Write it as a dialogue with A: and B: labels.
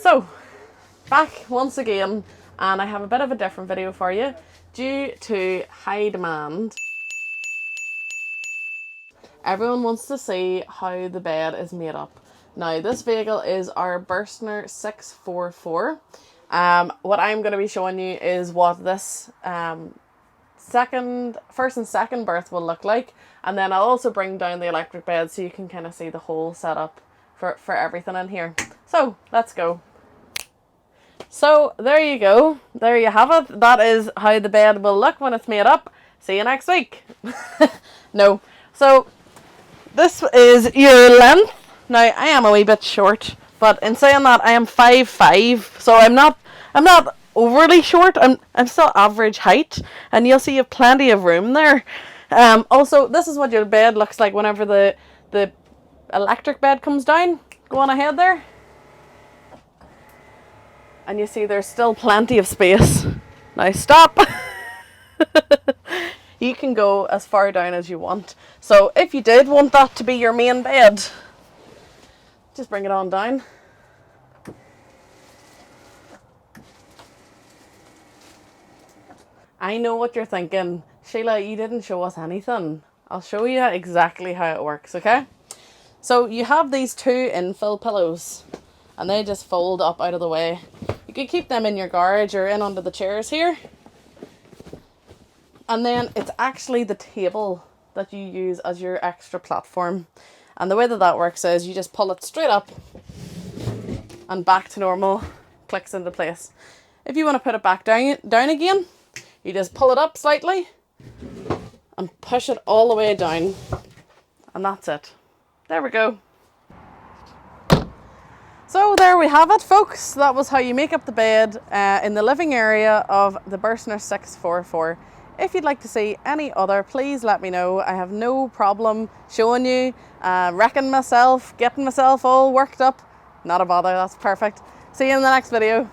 A: So, back once again, and I have a bit of a different video for you. Due to high demand, everyone wants to see how the bed is made up. Now, this vehicle is our Burstner 644. What I'm going to be showing you is what this first and second berth will look like, and then I'll also bring down the electric bed so you can kind of see the whole setup for everything in here. So let's go. So there you go, there you have it. That is how the bed will look when it's made up. See you next week. No, so this is your length. Now I am a wee bit short, but in saying that, I am 5'5", so I'm not overly short. I'm still average height, and you'll see you have plenty of room there. Also, this is what your bed looks like whenever the electric bed comes down. Go on ahead there, and you see there's still plenty of space. Now stop. You can go as far down as you want. So if you did want that to be your main bed, just bring it on down. I know what you're thinking. Sheila, you didn't show us anything. I'll show you exactly how it works, okay? So you have these two infill pillows, and they just fold up out of the way. You could keep them in your garage or in under the chairs here. And then it's actually the table that you use as your extra platform. And the way that works is you just pull it straight up and back to normal, clicks into place. If you want to put it back down again, you just pull it up slightly and push it all the way down. And that's it. There we go. So there we have it, folks. That was how you make up the bed in the living area of the Burstner 644. If you'd like to see any other, please let me know. I have no problem showing you, wrecking myself, getting myself all worked up. Not a bother, that's perfect. See you in the next video.